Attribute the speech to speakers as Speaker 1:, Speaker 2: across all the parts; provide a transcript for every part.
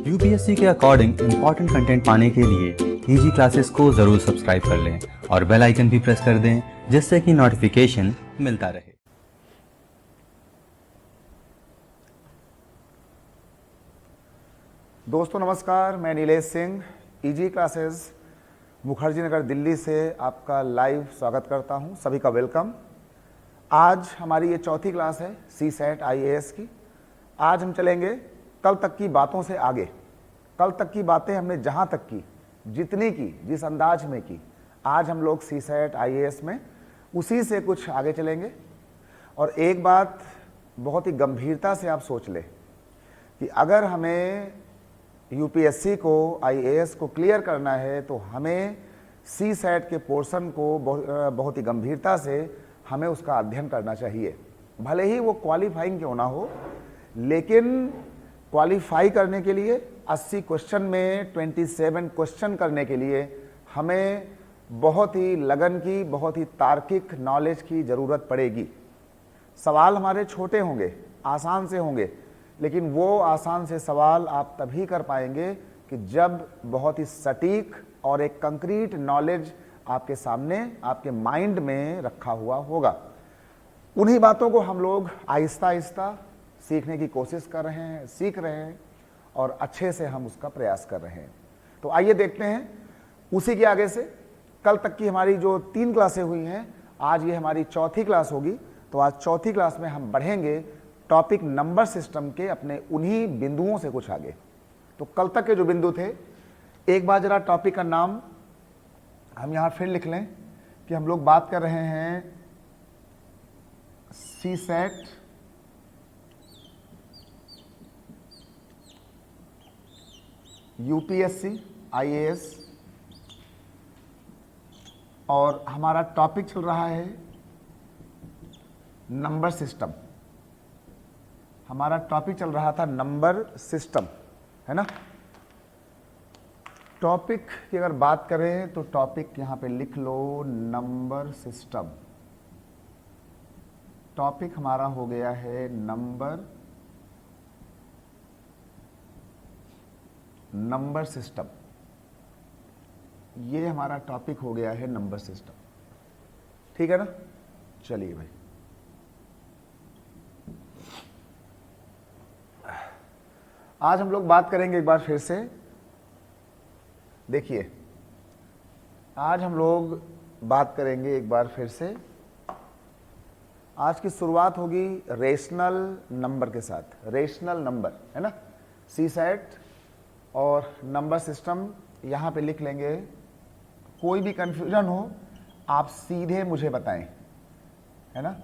Speaker 1: UPSC के according important content पाने के लिए ईजी क्लासेस को ज़रूर सब्सक्राइब कर लें और बेल आइकन भी प्रेस कर दें जिससे कि नोटिफिकेशन मिलता रहे।
Speaker 2: दोस्तों नमस्कार, मैं नीलेश सिंह ईजी क्लासेस मुखर्जी नगर दिल्ली से आपका लाइव स्वागत करता हूं। सभी का वेलकम। आज हमारी ये चौथी क्लास है CSAT IAS की। आज हम चलेंगे कल तक की बातों से आगे। कल तक की बातें हमने जहां तक की, जितनी की, जिस अंदाज में की, आज हम लोग CSAT IAS में उसी से कुछ आगे चलेंगे। और एक बात बहुत ही गंभीरता से आप सोच लें कि अगर हमें यूपीएससी को, IAS को क्लियर करना है तो हमें CSAT के पोर्शन को बहुत ही गंभीरता से हमें उसका अध्ययन करना चाहिए। भले ही वो क्वालिफाइंग क्यों ना हो, लेकिन क्वालिफाई करने के लिए 80 क्वेश्चन में 27 क्वेश्चन करने के लिए हमें बहुत ही लगन की, बहुत ही तार्किक नॉलेज की ज़रूरत पड़ेगी। सवाल हमारे छोटे होंगे, आसान से होंगे, लेकिन वो आसान से सवाल आप तभी कर पाएंगे कि जब बहुत ही सटीक और एक कंक्रीट नॉलेज आपके सामने, आपके माइंड में रखा हुआ होगा। उन्हीं बातों को हम लोग आहिस्ता आहिस्ता सीखने की कोशिश कर रहे हैं, सीख रहे हैं और अच्छे से हम उसका प्रयास कर रहे हैं। तो आइए देखते हैं उसी के आगे से। कल तक की हमारी जो 3 क्लासें हुई हैं, आज ये हमारी चौथी क्लास होगी। तो आज चौथी क्लास में हम बढ़ेंगे टॉपिक नंबर सिस्टम के अपने उन्हीं बिंदुओं से कुछ आगे। तो कल तक के जो बिंदु थे, एक बार जरा टॉपिक का नाम हम यहाँ फिर लिख लें कि हम लोग बात कर रहे हैं CSAT UPSC IAS और हमारा टॉपिक चल रहा है नंबर सिस्टम। हमारा टॉपिक चल रहा था नंबर सिस्टम, है ना। टॉपिक की अगर बात करें तो टॉपिक यहां पे लिख लो, नंबर सिस्टम। टॉपिक हमारा हो गया है नंबर सिस्टम। ये हमारा टॉपिक हो गया है नंबर सिस्टम, ठीक है ना। चलिए भाई, आज हम लोग बात करेंगे एक बार फिर से। देखिए, आज हम लोग बात करेंगे एक बार फिर से। आज की शुरुआत होगी रेशनल नंबर के साथ। रेशनल नंबर, है ना। CSAT और नंबर सिस्टम यहाँ पे लिख लेंगे। कोई भी कंफ्यूजन हो आप सीधे मुझे बताएं, है ना।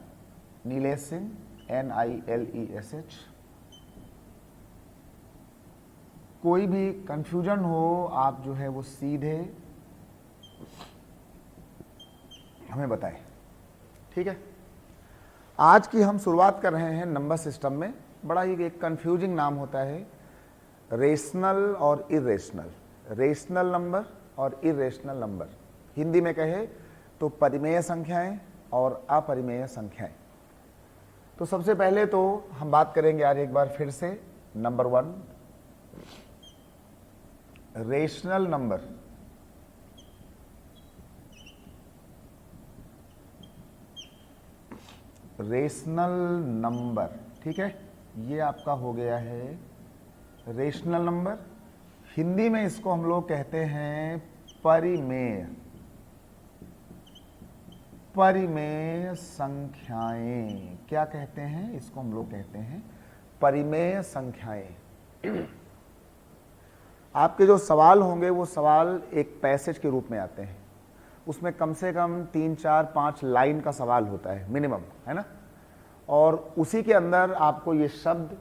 Speaker 2: नीलेश सिंह, NILESH। कोई भी कंफ्यूजन हो आप जो है वो सीधे हमें बताएं, ठीक है। आज की हम शुरुआत कर रहे हैं नंबर सिस्टम में। बड़ा ही एक कंफ्यूजिंग नाम होता है, रेशनल और इरेशनल। रेशनल नंबर और इरेशनल नंबर, हिंदी में कहे तो परिमेय संख्याएं और अपरिमेय संख्याएं। तो सबसे पहले तो हम बात करेंगे आज एक बार फिर से number 1, rational number. Rational number, ठीक है। ये आपका हो गया है रेशनल नंबर। हिंदी में इसको हम लोग कहते हैं परिमेय। परिमेय संख्याएं, क्या कहते हैं इसको? हम लोग कहते हैं परिमेय संख्याएं। आपके जो सवाल होंगे वो सवाल एक पैसेज के रूप में आते हैं। उसमें कम से कम 3, 4, 5 लाइन का सवाल होता है मिनिमम, है ना। और उसी के अंदर आपको ये शब्द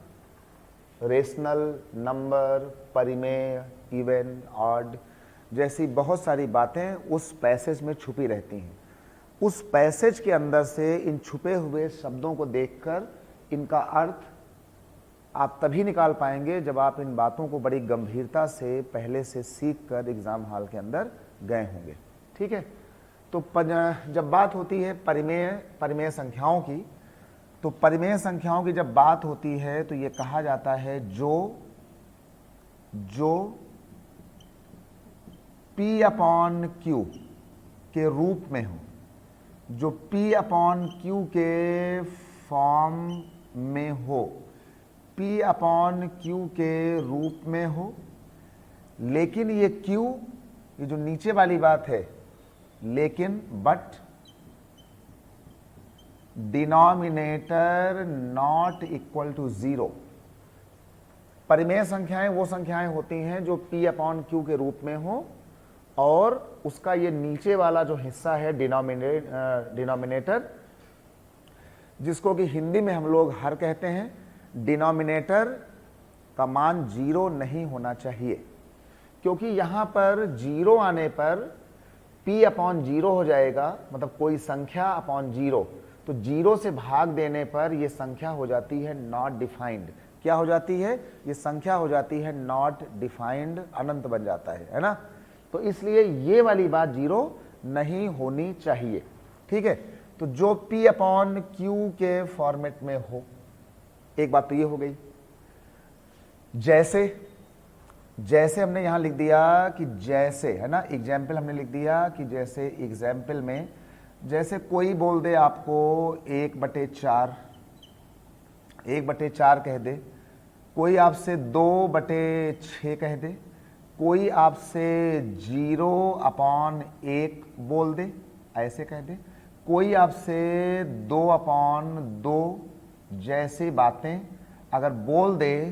Speaker 2: रेशनल, नंबर, परिमेय, इवन, ऑड जैसी बहुत सारी बातें उस पैसेज में छुपी रहती हैं। उस पैसेज के अंदर से इन छुपे हुए शब्दों को देखकर इनका अर्थ आप तभी निकाल पाएंगे जब आप इन बातों को बड़ी गंभीरता से पहले से सीख कर एग्जाम हॉल के अंदर गए होंगे, ठीक है। तो जब बात होती है परिमेय संख्याओं की, तो परिमेय संख्याओं की जब बात होती है तो ये कहा जाता है जो जो P अपॉन Q के रूप में हो, जो P अपॉन Q के फॉर्म में हो, P अपॉन Q के रूप में हो, लेकिन ये Q, ये जो नीचे वाली बात है, लेकिन but denominator not equal to 0। परिमेय संख्याएं वो संख्याएं होती हैं जो P अपॉन Q के रूप में हो और उसका ये नीचे वाला जो हिस्सा है डिनोमिनेटर, जिसको कि हिंदी में हम लोग हर कहते हैं, डिनोमिनेटर का मान 0 नहीं होना चाहिए, क्योंकि यहाँ पर 0 आने पर P अपॉन 0 हो जाएगा, मतलब कोई संख्या अपॉन 0, तो 0 से भाग देने पर ये संख्या हो जाती है नॉट डिफाइंड। क्या हो जाती है? ये संख्या हो जाती है नॉट डिफाइंड, अनंत बन जाता है ना। तो इसलिए ये वाली बात 0 नहीं होनी चाहिए, ठीक है। तो जो P अपॉन Q के फॉर्मेट में हो, एक बात तो ये हो गई। जैसे हमने यहां लिख दिया कि जैसे, है ना, एग्जाम्पल हमने लिख दिया कि जैसे एग्जाम्पल में, जैसे कोई बोल दे आपको 1/4 कह दे, कोई आपसे 2/6 कह दे, कोई आपसे 0/1 बोल दे, ऐसे कह दे, कोई आपसे 2/2 जैसी बातें अगर बोल दे,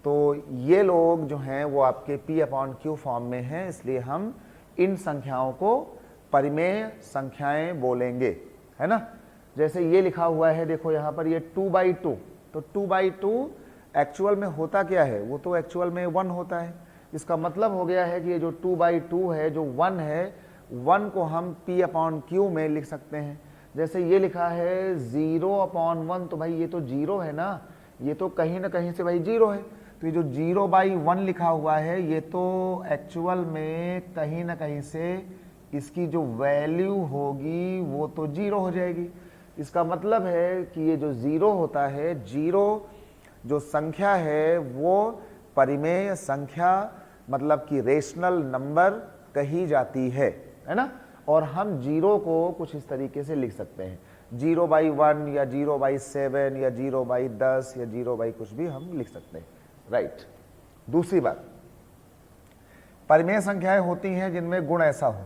Speaker 2: तो ये लोग जो हैं वो आपके P अपॉन Q फॉर्म में हैं, इसलिए हम इन संख्याओं को परिमेय संख्याएं बोलेंगे, है ना। जैसे ये लिखा हुआ है, देखो यहाँ पर ये 2/2, तो 2/2 एक्चुअल में होता क्या है? वो तो एक्चुअल में 1 होता है। इसका मतलब हो गया है कि ये जो 2/2 है, जो 1 है, 1 को हम P अपॉन Q में लिख सकते हैं। जैसे ये लिखा है 0/1, तो भाई ये तो 0 है ना, ये तो कहीं ना कहीं से भाई 0 है, तो ये जो 0/1 लिखा हुआ है, ये तो एक्चुअल में कहीं ना कहीं से इसकी जो वैल्यू होगी वो तो 0 हो जाएगी। इसका मतलब है कि ये जो 0 होता है, 0 जो संख्या है वो परिमेय संख्या, मतलब कि रेशनल नंबर कही जाती है ना। और हम 0 को कुछ इस तरीके से लिख सकते हैं, 0/1 या 0/7 या 0/10 या 0/ कुछ भी हम लिख सकते हैं, राइट। दूसरी बात, परिमेय संख्याएं होती हैं जिनमें गुण ऐसा हो।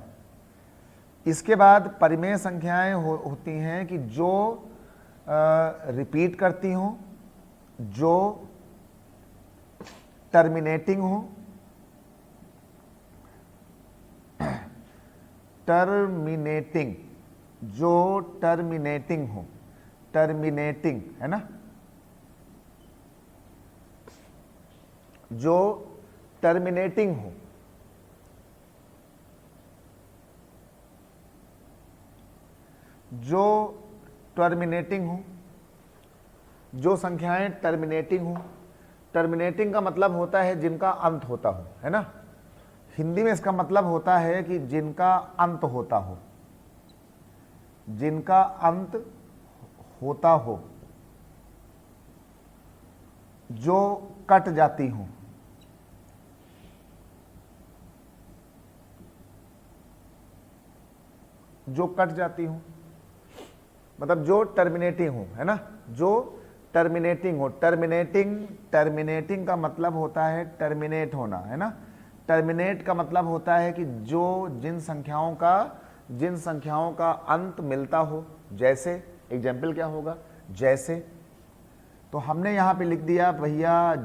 Speaker 2: इसके बाद परिमेय संख्याएं होती हैं कि जो रिपीट करती हों, जो टर्मिनेटिंग हो, जो टर्मिनेटिंग हो, टर्मिनेटिंग, है ना, जो टर्मिनेटिंग हो, जो टर्मिनेटिंग हो, जो संख्याएं टर्मिनेटिंग हो। टर्मिनेटिंग का मतलब होता है जिनका अंत होता हो, है ना। हिंदी में इसका मतलब होता है कि जिनका अंत होता हो, जिनका अंत होता हो, जो कट जाती हो, जो कट जाती हो, मतलब जो टर्मिनेटिंग हो, है ना, जो टर्मिनेटिंग हो। टर्मिनेटिंग का मतलब होता है टर्मिनेट होना, है ना। टर्मिनेट का मतलब होता है कि जो जिन संख्याओं का अंत मिलता हो। जैसे एग्जाम्पल क्या होगा? जैसे, तो हमने यहां पे लिख दिया भैया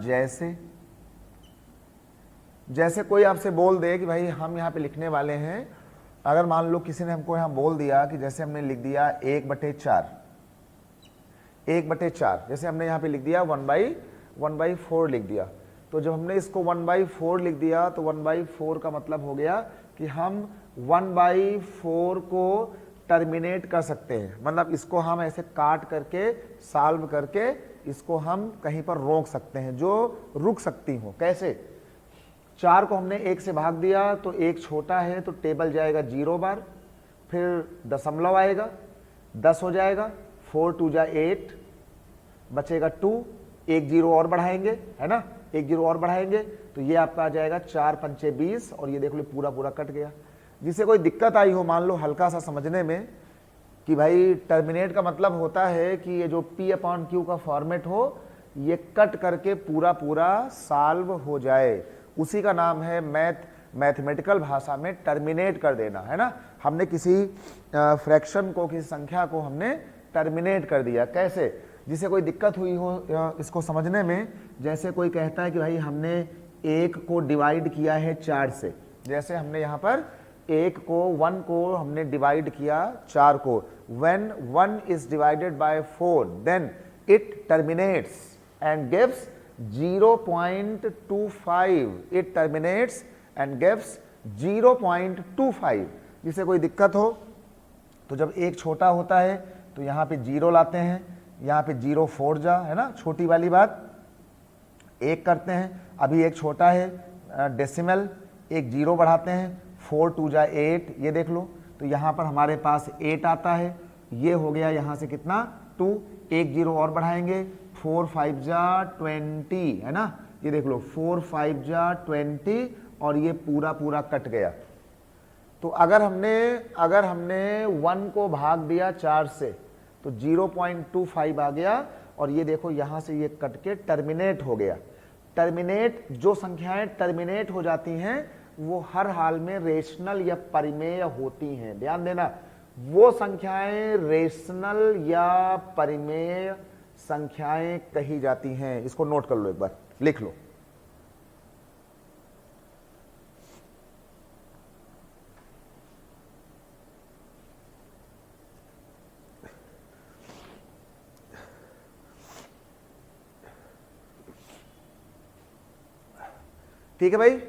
Speaker 2: जैसे कोई आपसे बोल दे कि भाई हम यहाँ पे लिखने वाले हैं, अगर मान लो किसी ने हमको यहाँ बोल दिया कि जैसे हमने लिख दिया 1/4, जैसे हमने यहाँ पे लिख दिया 1/4 लिख दिया। तो जब हमने इसको 1/4 लिख दिया, तो 1/4 का मतलब हो गया कि हम 1/4 को टर्मिनेट कर सकते हैं, मतलब इसको हम ऐसे काट करके, सॉल्व करके इसको हम कहीं पर रोक सकते हैं, जो रुक सकती हो। कैसे? 4 को हमने 1 से भाग दिया, तो 1 छोटा है तो टेबल जाएगा 0 बार, फिर दशमलव आएगा, 10 हो जाएगा, 4 2 जा 8, बचेगा 2, 1 0 और बढ़ाएंगे, है ना, एक जीरो और बढ़ाएंगे तो ये आपका आ जाएगा 4 पंचे 20 और ये देख लो पूरा पूरा कट गया। जिसे कोई दिक्कत आई हो मान लो हल्का सा समझने में कि भाई टर्मिनेट का मतलब होता है कि ये जो P/Q का फॉर्मेट हो ये कट करके पूरा पूरा सॉल्व हो जाए, उसी का नाम है मैथमेटिकल भाषा में टर्मिनेट कर देना, है ना। हमने किसी फ्रैक्शन को, किसी संख्या को हमने टर्मिनेट कर दिया। कैसे? जिसे कोई दिक्कत हुई हो इसको समझने में, जैसे कोई कहता है कि भाई हमने 1 को डिवाइड किया है 4 से, जैसे हमने यहाँ पर 1 को हमने डिवाइड किया 4 को, when 1 is divided by 4 then it terminates and gives 0.25, it terminates and gives 0.25। जिसे कोई दिक्कत हो तो जब एक छोटा होता है तो यहाँ पे 0 लाते हैं, यहाँ पे 0 4 जा, है ना, छोटी वाली बात, 1 करते हैं। अभी एक छोटा है डेसिमल, एक 0 बढ़ाते हैं, 4 2 जा 8, ये देख लो, तो यहाँ पर हमारे पास 8 आता है। ये हो गया यहाँ से कितना 2, एक 0 और बढ़ाएंगे, 4 5 जा 20, है ना, ये देख लो 4 5 जा 20 और ये पूरा पूरा कट गया। तो अगर हमने 1 को भाग दिया 4 से तो 0.25 आ गया और ये देखो यहाँ से ये कट के टर्मिनेट हो गया। टर्मिनेट, जो संख्याएं टर्मिनेट हो जाती हैं वो हर हाल में रेशनल या परिमेय होती हैं। ध्यान देना, वो संख्याएं रेशनल या परिमेय संख्याएं कही जाती हैं। इसको नोट कर लो, एक बार लिख लो। ठीक है भाई,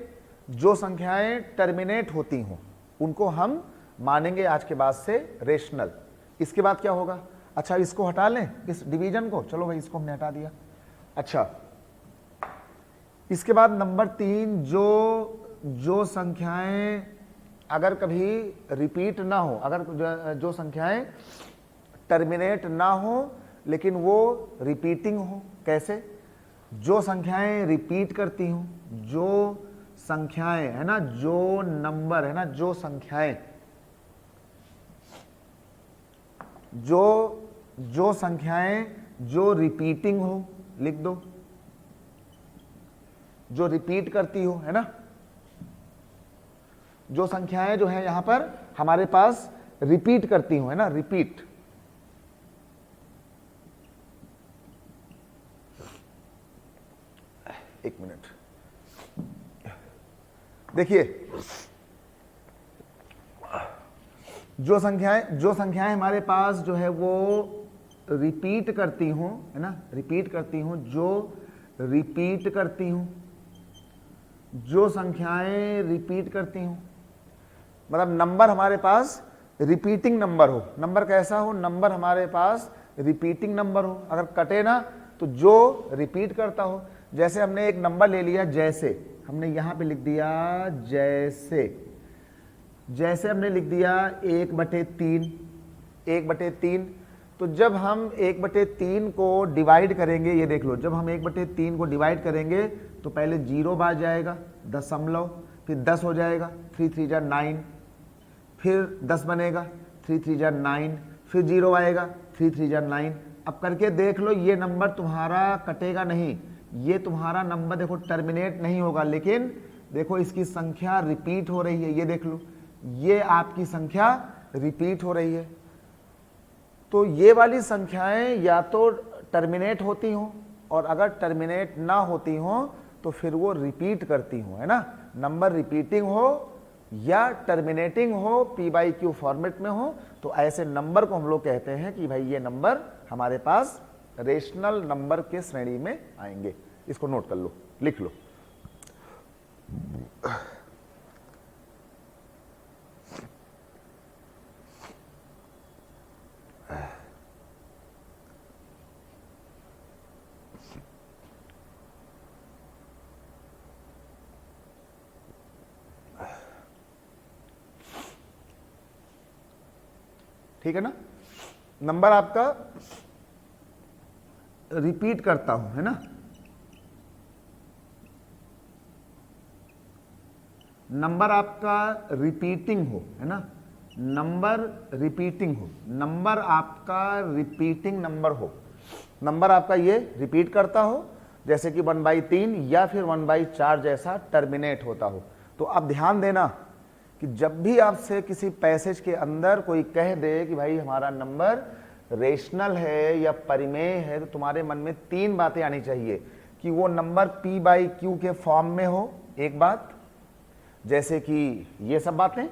Speaker 2: जो संख्याएं टर्मिनेट होती हों उनको हम मानेंगे आज के बाद से रेशनल। इसके बाद क्या होगा? अच्छा, इसको हटा लें, इस डिवीजन को, चलो भाई इसको हमने हटा दिया। अच्छा, इसके बाद नंबर 3, जो संख्याएं अगर कभी रिपीट ना हो, अगर जो संख्याएं टर्मिनेट ना हो लेकिन वो रिपीटिंग हो। कैसे? जो संख्याएं रिपीट करती हूं, जो संख्याएं, है ना, जो नंबर, है ना, जो संख्याएं, जो संख्याएं जो रिपीटिंग हो, लिख दो, जो रिपीट करती हो, है ना, जो संख्याएं जो है यहां पर हमारे पास रिपीट करती हो, है ना, रिपीट। एक मिनट देखिए, जो संख्याएं हमारे पास जो है वो रिपीट करती हूं, है ना, रिपीट करती हूं, जो रिपीट करती हूं, जो संख्याएं रिपीट करती हूं, मतलब नंबर हमारे पास रिपीटिंग नंबर हो। नंबर कैसा हो? नंबर हमारे पास रिपीटिंग नंबर हो। अगर कटे ना तो जो रिपीट करता हो। जैसे हमने एक नंबर ले लिया, जैसे हमने यहां पे लिख दिया जैसे हमने लिख दिया 1/3। तो जब हम 1/3 को डिवाइड करेंगे, ये देख लो, जब हम 1/3 को डिवाइड करेंगे तो पहले 0 बाद जाएगा, दशमलव, फिर 10 हो जाएगा, 3 3 जा 9, फिर 10 बनेगा, 3 3 जा 9, फिर 0 आएगा, 3 3 जा 9। अब करके देख लो, ये नंबर तुम्हारा कटेगा नहीं, ये तुम्हारा नंबर देखो टर्मिनेट नहीं होगा, लेकिन देखो इसकी संख्या रिपीट हो रही है। ये देख लो, ये आपकी संख्या रिपीट हो रही है। तो ये वाली संख्याएं या तो टर्मिनेट होती हों, और अगर टर्मिनेट ना होती हों तो फिर वो रिपीट करती हों, है ना। नंबर रिपीटिंग हो या टर्मिनेटिंग हो, P/Q फॉर्मेट में हो, तो ऐसे नंबर को हम लोग कहते हैं कि भाई ये नंबर हमारे पास रेशनल नंबर के श्रेणी में आएंगे। इसको नोट कर लो, लिख लो। ठीक है ना। नंबर आपका रिपीट करता हूं, है ना, नंबर आपका रिपीटिंग हो, है ना, नंबर रिपीटिंग हो, नंबर आपका रिपीटिंग नंबर हो, नंबर आपका ये रिपीट करता हो, जैसे कि 1/3 या फिर 1/4 जैसा टर्मिनेट होता हो। तो अब ध्यान देना कि जब भी आपसे किसी पैसेज के अंदर कोई कह दे कि भाई हमारा नंबर रेशनल है या परिमेय है, तो तुम्हारे मन में 3 बातें आनी चाहिए कि वो नंबर p/q के फॉर्म में हो, एक बात, जैसे कि ये सब बातें,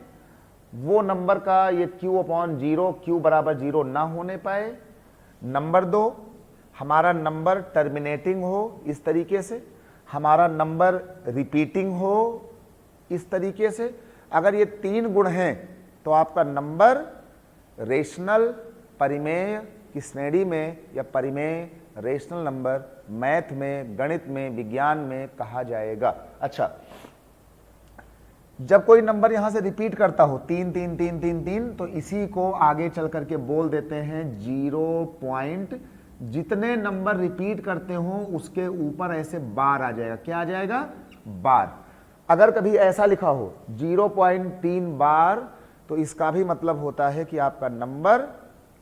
Speaker 2: वो नंबर का ये q/0 q बराबर 0 ना होने पाए। नंबर 2, हमारा नंबर टर्मिनेटिंग हो इस तरीके से, हमारा नंबर रिपीटिंग हो इस तरीके से। अगर ये 3 गुण हैं तो आपका नंबर रेशनल परिमेय की श्रेणी में या परिमेय रेशनल नंबर मैथ में, गणित में, विज्ञान में कहा जाएगा। अच्छा, जब कोई नंबर यहां से रिपीट करता हो 3 3 3 3 3, तो इसी को आगे चल करके बोल देते हैं 0 पॉइंट। जितने नंबर रिपीट करते हो उसके ऊपर ऐसे बार आ जाएगा। क्या आ जाएगा? बार। अगर कभी ऐसा लिखा हो 0.3 बार, तो इसका भी मतलब होता है कि आपका नंबर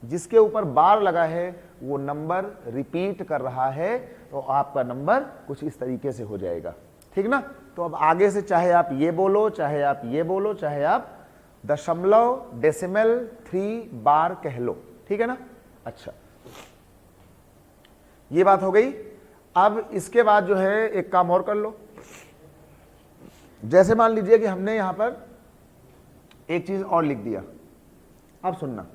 Speaker 2: जिसके ऊपर बार लगा है वो नंबर रिपीट कर रहा है, तो आपका नंबर कुछ इस तरीके से हो जाएगा। ठीक ना? तो अब आगे से चाहे आप ये बोलो, चाहे आप ये बोलो, चाहे आप दशमलव, डेसिमल, 3 बार कह लो। ठीक है ना? अच्छा, ये बात हो गई। अब इसके बाद जो है एक काम और कर लो। जैसे मान लीजिए कि हमने यहां पर एक चीज और लिख दिया। अब सुनना,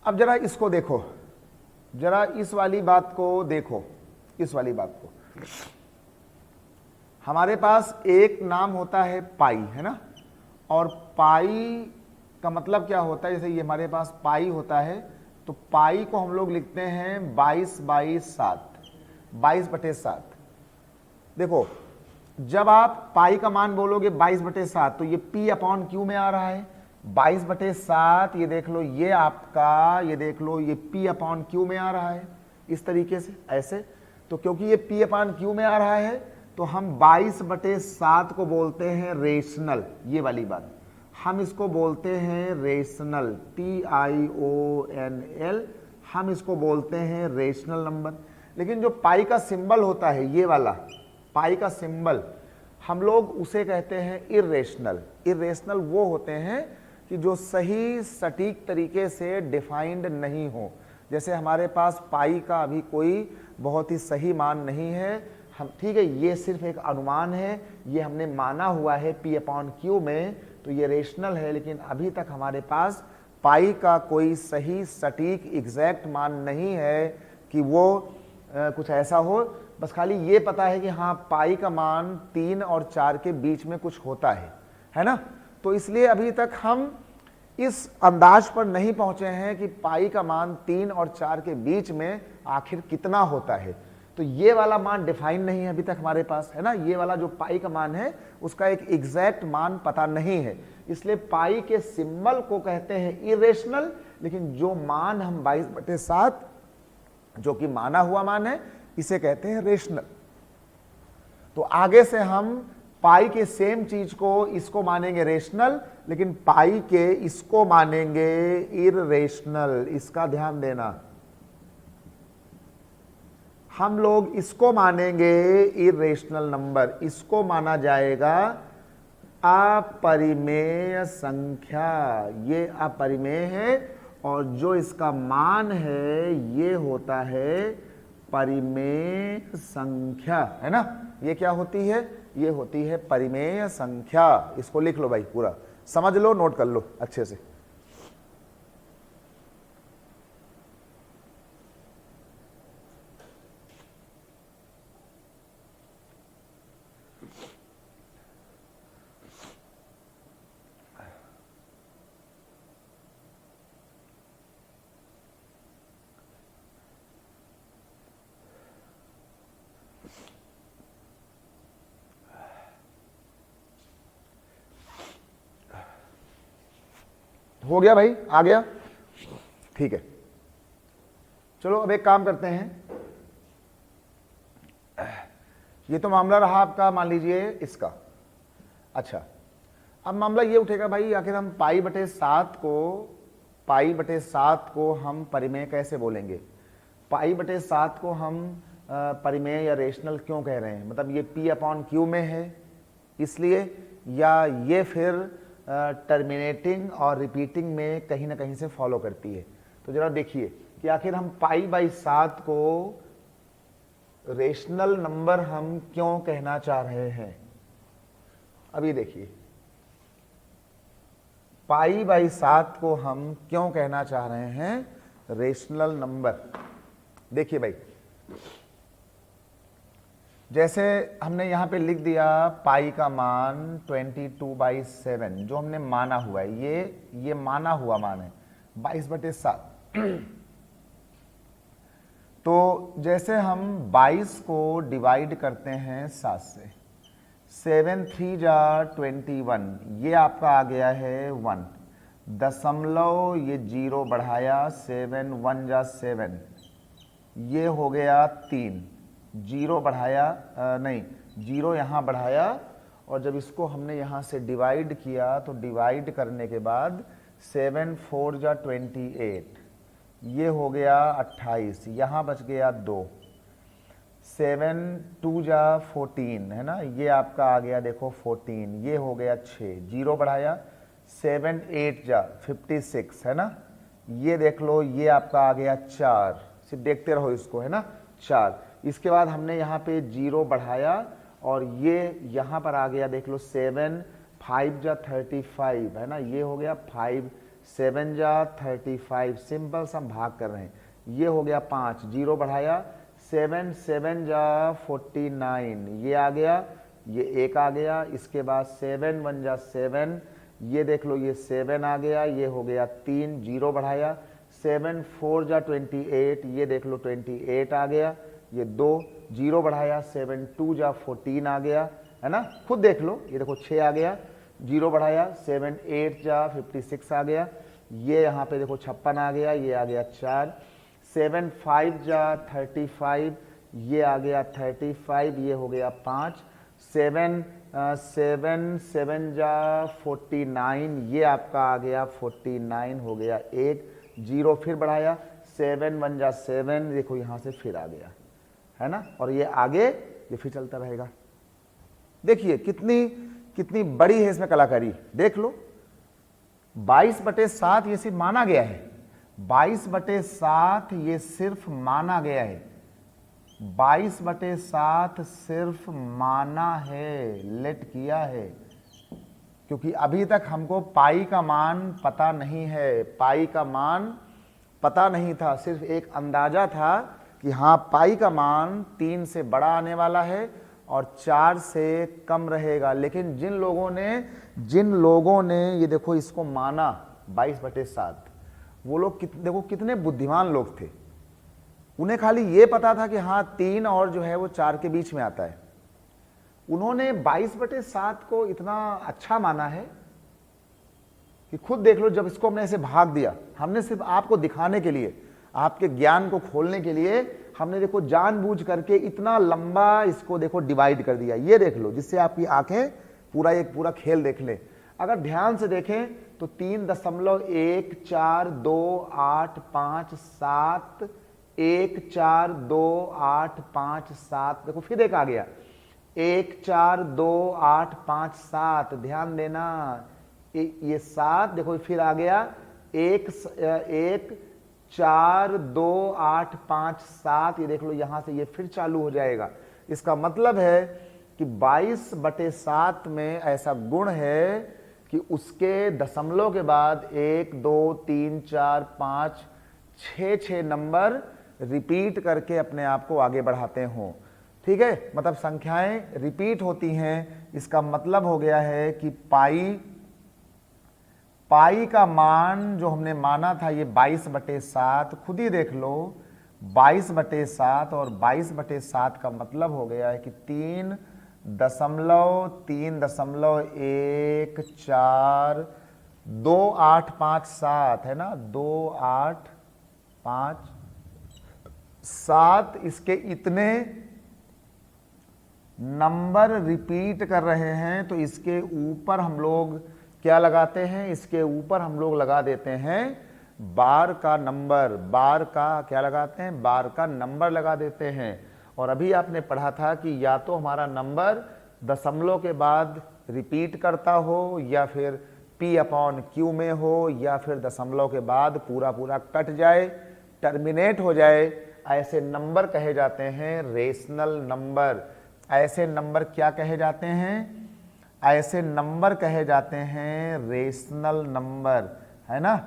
Speaker 2: अब जरा इसको देखो, जरा इस वाली बात को देखो, इस वाली बात को। हमारे पास एक नाम होता है पाई, है ना, और पाई का मतलब क्या होता है? जैसे ये हमारे पास पाई होता है, तो पाई को हम लोग लिखते हैं 22/7, 22/7। देखो, जब आप पाई का मान बोलोगे 22/7, तो ये p/q में आ रहा है। 22/7, ये देख लो, ये आपका, ये देख लो, ये p/q में आ रहा है इस तरीके से, ऐसे। तो क्योंकि ये p/q में आ रहा है, तो हम 22/7 को बोलते हैं रेशनल। ये वाली बात हम इसको बोलते हैं रेशनल, TIONL, हम इसको बोलते हैं रेशनल नंबर। लेकिन जो पाई का सिंबल होता है, ये वाला पाई का सिंबल, हम लोग उसे कहते हैं इर्रेशनल। इर्रेशनल वो होते हैं कि जो सही सटीक तरीके से डिफाइंड नहीं हो। जैसे हमारे पास पाई का अभी कोई बहुत ही सही मान नहीं है, हम, ठीक है, ये सिर्फ एक अनुमान है, ये हमने माना हुआ है p/q में, तो ये रेशनल है। लेकिन अभी तक हमारे पास पाई का कोई सही सटीक एग्जैक्ट मान नहीं है कि वो कुछ ऐसा हो। बस खाली ये पता है कि हाँ, पाई का मान 3 और 4 के बीच में कुछ होता है ना। तो इसलिए अभी तक हम इस अंदाज पर नहीं पहुंचे हैं कि पाई का मान 3 और 4 के बीच में आखिर कितना होता है। तो ये वाला मान डिफाइन नहीं है अभी तक हमारे पास, है ना। ये वाला जो पाई का मान है उसका एक एग्जैक्ट मान पता नहीं है, इसलिए पाई के सिंबल को कहते हैं इरेशनल। लेकिन जो मान हम 22/7 जो कि माना हुआ मान है, इसे कहते हैं रेशनल। तो आगे से हम पाई के सेम चीज को इसको मानेंगे रेशनल, लेकिन पाई के इसको मानेंगे इररेशनल। इसका ध्यान देना, हम लोग इसको मानेंगे इररेशनल नंबर, इसको माना जाएगा अपरिमेय संख्या। ये अपरिमेय है और जो इसका मान है ये होता है परिमेय संख्या, है ना। ये क्या होती है? ये होती है परिमेय संख्या। इसको लिख लो भाई, पूरा समझ लो, नोट कर लो अच्छे से। हो गया भाई, आ गया, ठीक है। चलो अब एक काम करते हैं, ये तो मामला रहा आपका, मान लीजिए इसका। अच्छा, अब मामला ये उठेगा भाई, आखिर हम पाई बटे 7 को हम परिमेय कैसे बोलेंगे? पाई बटे 7 को हम परिमेय या रेशनल क्यों कह रहे हैं? मतलब ये P/Q में है इसलिए, या ये फिर टर्मिनेटिंग और रिपीटिंग में कहीं ना कहीं से फॉलो करती है? तो जरा देखिए कि आखिर हम पाई बाई 7 को रेशनल नंबर हम क्यों कहना चाह रहे हैं। अभी देखिए, पाई बाई 7 को हम क्यों कहना चाह रहे हैं रेशनल नंबर। देखिए भाई, जैसे हमने यहां पे लिख दिया पाई का मान 22/7, जो हमने माना हुआ है, ये माना हुआ मान है 22/7। तो जैसे हम 22 को डिवाइड करते हैं 7 से, 7 3 जा 21, ये आपका आ गया है 1, दशमलव ये 0 बढ़ाया 7 1 जा 7, ये हो गया 3, 0 बढ़ाया नहीं 0 यहाँ बढ़ाया, और जब इसको हमने यहाँ से डिवाइड किया तो डिवाइड करने के बाद 7 4 जा 28, ये हो गया 28, यहाँ बच गया 2, 7 2 जा 14 है ना, ये आपका आ गया देखो 14, ये हो गया 6, 0 बढ़ाया 7 8 जा 56 है ना, ये देख लो ये आपका आ गया 4, सिर्फ देखते रहो इसको है ना 4। इसके बाद हमने यहाँ पे 0 बढ़ाया और ये यहाँ पर आ गया देख लो 7 5 जा 35 है ना, ये हो गया 5 7 जा 35, सिंपल सा हम भाग कर रहे हैं, ये हो गया 5, 0 बढ़ाया 7 7 जा 49, ये आ गया, ये 1 आ गया, इसके बाद 7 1 जा 7, ये देख लो ये 7 आ गया, ये हो गया 3, 0 बढ़ाया 7 4 जा 28, ये देख लो 28 आ गया, ये 2, 0 बढ़ाया 7 2 जा 14 आ गया है ना, खुद देख लो, ये देखो 6 आ गया, 0 बढ़ाया 7 8 जा 56 आ गया, ये यहाँ पे देखो 56 आ गया, ये आ गया 4, 7 5 जा 35, ये आ गया 35, ये हो गया 5, 7 7 जा 49, ये आपका आ गया 49 हो गया 1, 0 फिर बढ़ाया 7 1 जा 7, देखो यहाँ से फिर आ गया है ना, और ये आगे ये फिर चलता रहेगा। देखिए कितनी बड़ी है इसमें कलाकारी, देख लो 22/7 ये सिर्फ माना गया है, 22/7 ये सिर्फ माना गया है, 22/7 सिर्फ माना है, लेट किया है, क्योंकि अभी तक हमको पाई का मान पता नहीं है, पाई का मान पता नहीं था, सिर्फ एक अंदाजा था कि हाँ पाई का मान 3 से बड़ा आने वाला है और 4 से कम रहेगा। लेकिन जिन लोगों ने ये देखो इसको माना 22/7, वो लोग देखो कितने बुद्धिमान लोग थे, उन्हें खाली ये पता था कि हाँ 3 और जो है वो 4 के बीच में आता है। उन्होंने 22/7 को इतना अच्छा माना है कि खुद देख लो, जब इसको हमने ऐसे भाग दिया, हमने सिर्फ आपको दिखाने के लिए, आपके ज्ञान को खोलने के लिए हमने देखो जानबूझ करके इतना लंबा इसको देखो डिवाइड कर दिया, ये देख लो, जिससे आपकी आंखें पूरा खेल देख ले। अगर ध्यान से देखें तो 3.1428557 1428557, देखो फिर एक आ गया 1428557, ध्यान देना, ये 7 देखो फिर आ गया 1428557, ये देख लो यहां से ये फिर चालू हो जाएगा। इसका मतलब है कि 22/7 में ऐसा गुण है कि उसके दशमलव के बाद 1 2 3 4 5 6 नंबर रिपीट करके अपने आप को आगे बढ़ाते हो। ठीक है, मतलब संख्याएं रिपीट होती हैं, इसका मतलब हो गया है कि पाई का मान जो हमने माना था ये 22/7, खुद ही देख लो 22/7, और 22/7 का मतलब हो गया है कि 3.3142857 है ना, 2857, इसके इतने नंबर रिपीट कर रहे हैं तो इसके ऊपर हम लोग क्या लगाते हैं, इसके ऊपर हम लोग लगा देते हैं बार का नंबर, बार का क्या लगाते हैं, बार का नंबर लगा देते हैं। और अभी आपने पढ़ा था कि या तो हमारा नंबर दशमलव के बाद रिपीट करता हो, या फिर P/Q में हो, या फिर दशमलव के बाद पूरा पूरा कट जाए, टर्मिनेट हो जाए, ऐसे नंबर कहे जाते हैं रेशनल नंबर। ऐसे नंबर क्या कहे जाते हैं, ऐसे नंबर कहे जाते हैं रेशनल नंबर, है ना।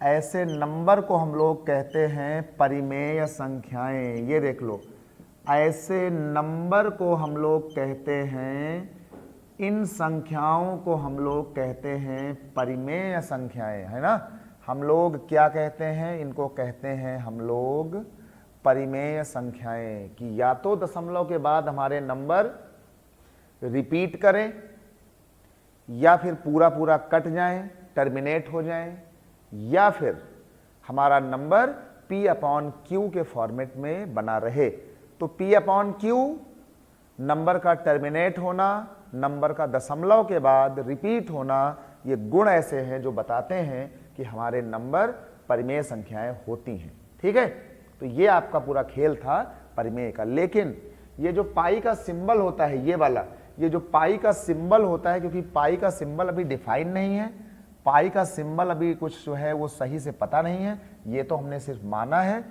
Speaker 2: ऐसे नंबर को हम लोग कहते हैं परिमेय संख्याएं। ये देख लो, ऐसे नंबर को हम लोग कहते हैं, इन संख्याओं को हम लोग कहते हैं परिमेय संख्याएं, है ना। हम लोग क्या कहते हैं, इनको कहते हैं हम लोग परिमेय संख्याएं। कि या तो दशमलव के बाद हमारे नंबर रिपीट करें, या फिर पूरा पूरा कट जाएं, टर्मिनेट हो जाएं, या फिर हमारा नंबर P/Q के फॉर्मेट में बना रहे। तो P/Q नंबर का टर्मिनेट होना, नंबर का दशमलव के बाद रिपीट होना, ये गुण ऐसे हैं जो बताते हैं कि हमारे नंबर परिमेय संख्याएं होती हैं। ठीक है, तो ये आपका पूरा खेल था परिमेय का। लेकिन ये जो पाई का सिंबल होता है, ये वाला, ये जो पाई का सिंबल होता है, क्योंकि पाई का सिंबल अभी डिफाइन नहीं है, पाई का सिंबल अभी कुछ जो है वो सही से पता नहीं है, ये तो हमने सिर्फ माना है।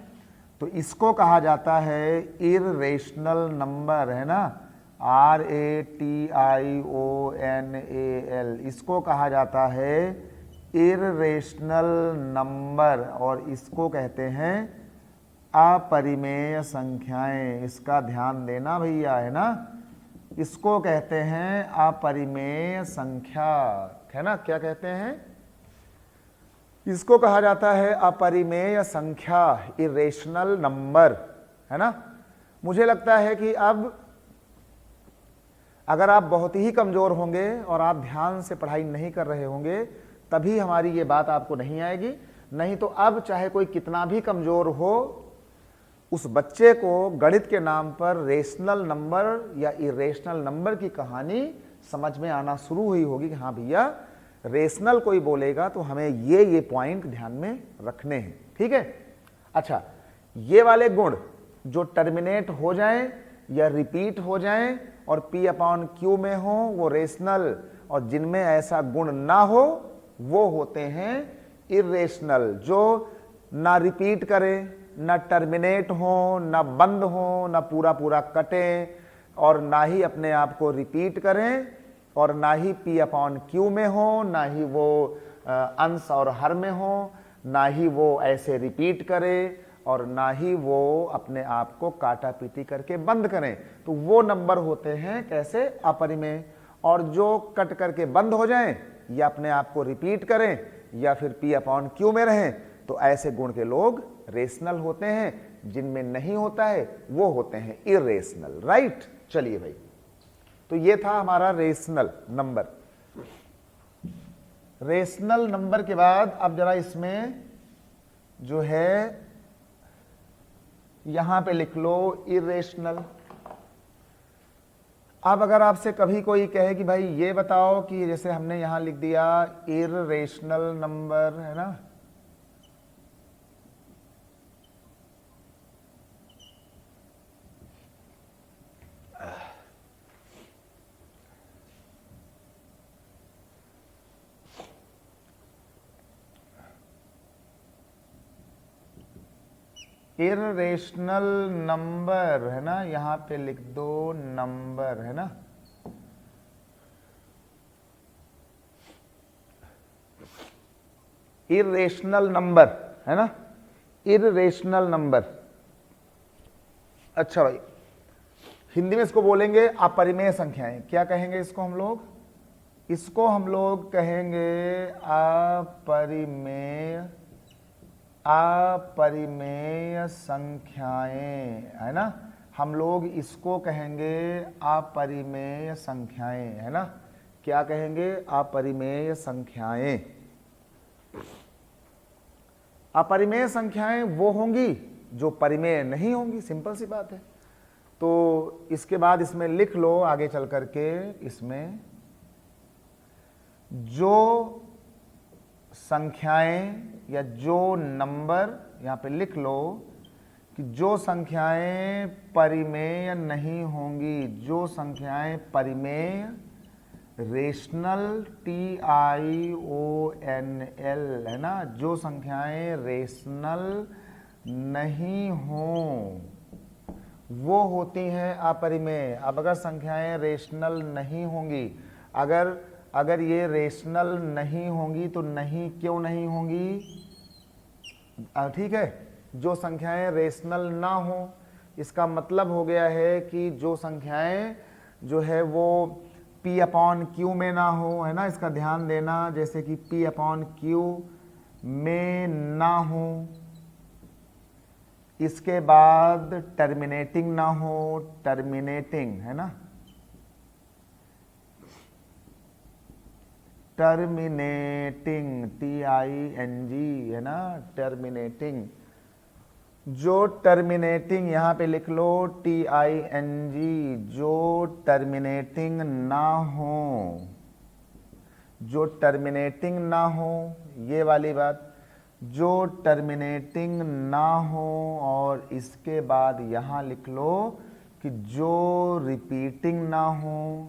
Speaker 2: तो इसको कहा जाता है इररेशनल नंबर, है ना, RATIONAL, इसको कहा जाता है इररेशनल नंबर, और इसको कहते हैं अपरिमेय संख्याएं। इसका ध्यान देना भैया, है ना, इसको कहते हैं अपरिमेय संख्या, है ना। क्या कहते हैं, इसको कहा जाता है अपरिमेय संख्या, इरेशनल नंबर, है ना। मुझे लगता है कि अब अगर आप बहुत ही कमजोर होंगे और आप ध्यान से पढ़ाई नहीं कर रहे होंगे, तभी हमारी ये बात आपको नहीं आएगी। नहीं तो अब चाहे कोई कितना भी कमजोर हो, उस बच्चे को गणित के नाम पर रेशनल नंबर या इरेशनल नंबर की कहानी समझ में आना शुरू हुई होगी कि हाँ भैया, रेशनल कोई बोलेगा तो हमें ये पॉइंट ध्यान में रखने हैं। ठीक है, अच्छा, ये वाले गुण जो टर्मिनेट हो जाएं या रिपीट हो जाएं और P/Q में हो, वो रेशनल, और जिनमें ऐसा गुण ना हो वो होते हैं इरेशनल, जो ना रिपीट करें, ना टर्मिनेट हो, ना बंद हो, ना पूरा पूरा कटें, और ना ही अपने आप को रिपीट करें, और ना ही P/Q में हो, ना ही वो अंश और हर में हो, ना ही वो ऐसे रिपीट करे, और ना ही वो अपने आप को काटा पीटी करके बंद करें। तो वो नंबर होते हैं कैसे, अपरिमेय। और जो कट करके बंद हो जाएं, या अपने आप को रिपीट करें, या फिर P/Q में रहें, तो ऐसे गुण के लोग रेशनल होते हैं। जिनमें नहीं होता है वो होते हैं इरेशनल। राइट, चलिए भाई, तो ये था हमारा रेशनल नंबर। रेशनल नंबर के बाद अब जरा इसमें जो है यहां पे लिख लो इरेशनल। अब अगर आपसे कभी कोई कहे कि भाई ये बताओ कि जैसे हमने यहां लिख दिया इरेशनल नंबर, है ना, इररेशनल नंबर, है ना, यहां पे लिख दो नंबर, है ना। इररेशनल नंबर, है ना, इररेशनल नंबर। अच्छा भाई, हिंदी में इसको बोलेंगे अपरिमेय संख्याएं। क्या कहेंगे इसको हम लोग, इसको हम लोग कहेंगे अपरिमेय संख्याएं, है ना। हम लोग इसको कहेंगे अपरिमेय संख्याएं, है ना। क्या कहेंगे, अपरिमेय संख्याएं। अपरिमेय संख्याएं वो होंगी जो परिमेय नहीं होंगी, सिंपल सी बात है। तो इसके बाद इसमें लिख लो आगे चल करके, इसमें जो संख्याएं या जो नंबर, यहां पे लिख लो कि जो संख्याएं परिमेय नहीं होंगी, जो संख्याएं परिमेय रेशनल TIONL है ना, जो संख्याएं रेशनल नहीं हों वो होती हैं अपरिमेय। अब अगर संख्याएं रेशनल नहीं होंगी, अगर ये रेशनल नहीं होंगी तो नहीं क्यों नहीं होंगी, ठीक है, जो संख्याएं रेशनल ना हो इसका मतलब हो गया है कि जो संख्याएं जो है वो P/Q में ना हो, है ना, इसका ध्यान देना, जैसे कि P/Q में ना हो, इसके बाद टर्मिनेटिंग ना हो, टर्मिनेटिंग है ना, टर्मिनेटिंग TING है ना, टर्मिनेटिंग, जो टर्मिनेटिंग यहां पे लिख लो TING, जो टर्मिनेटिंग ना हो, जो टर्मिनेटिंग ना हो, ये वाली बात, जो टर्मिनेटिंग ना हो, और इसके बाद यहां लिख लो कि जो रिपीटिंग ना हो,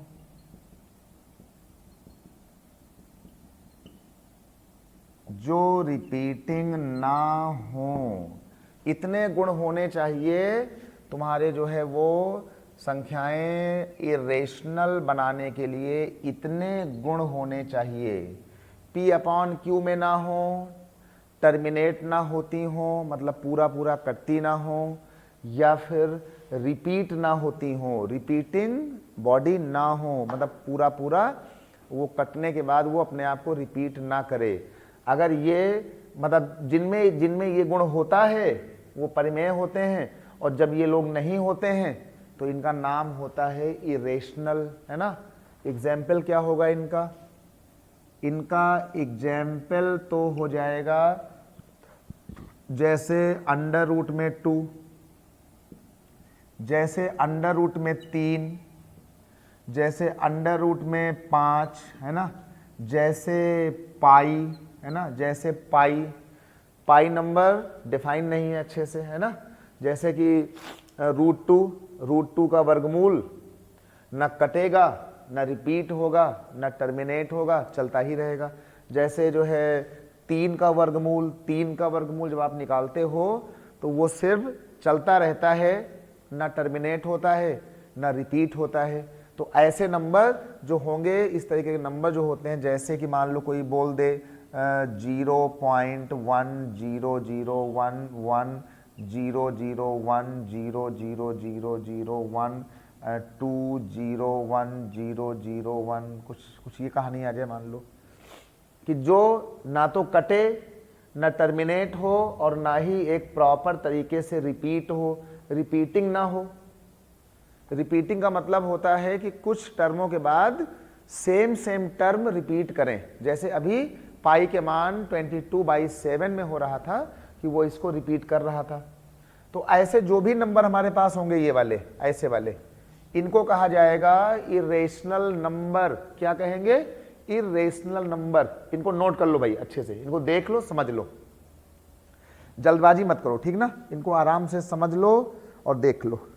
Speaker 2: जो रिपीटिंग ना हो। इतने गुण होने चाहिए तुम्हारे जो है वो संख्याएं इरेशनल बनाने के लिए, इतने गुण होने चाहिए। P/Q में ना हो, टर्मिनेट ना होती हो मतलब पूरा पूरा कटती ना हो, या फिर रिपीट ना होती हो, रिपीटिंग बॉडी ना हो मतलब पूरा पूरा वो कटने के बाद वो अपने आप को रिपीट ना करे। अगर ये मतलब जिनमें ये गुण होता है वो परिमेय होते हैं, और जब ये लोग नहीं होते हैं तो इनका नाम होता है इरेशनल, है ना। एग्जाम्पल क्या होगा इनका? इनका एग्जाम्पल तो हो जाएगा जैसे अंडर रूट में 2, जैसे अंडर रूट में 3, जैसे अंडर रूट में 5, है ना, जैसे पाई, है ना, जैसे पाई नंबर डिफाइन नहीं है अच्छे से, है ना, जैसे कि रूट टू का वर्गमूल न कटेगा, न रिपीट होगा, न टर्मिनेट होगा, चलता ही रहेगा। जैसे जो है 3 का वर्गमूल जब आप निकालते हो तो वो सिर्फ चलता रहता है, न टर्मिनेट होता है, न रिपीट होता है। तो ऐसे नंबर जो होंगे, इस तरीके के नंबर जो होते हैं, जैसे कि मान लो कोई बोल दे 0.10011000100001 2010001, कुछ ये कहानी आ जाए मान लो कि जो ना तो कटे, ना टर्मिनेट हो, और ना ही एक प्रॉपर तरीके से रिपीट हो, रिपीटिंग ना हो। रिपीटिंग का मतलब होता है कि कुछ टर्मों के बाद सेम टर्म रिपीट करें। जैसे अभी पाई के मान 22/7 में हो रहा था कि वो इसको रिपीट कर रहा था। तो ऐसे जो भी नंबर हमारे पास होंगे, ये वाले ऐसे वाले, इनको कहा जाएगा इरेशनल नंबर। क्या कहेंगे? Irrational number. इनको नोट कर लो भाई, अच्छे से इनको देख लो, समझ लो, जल्दबाजी मत करो, ठीक ना। इनको आराम से समझ लो और देख लो।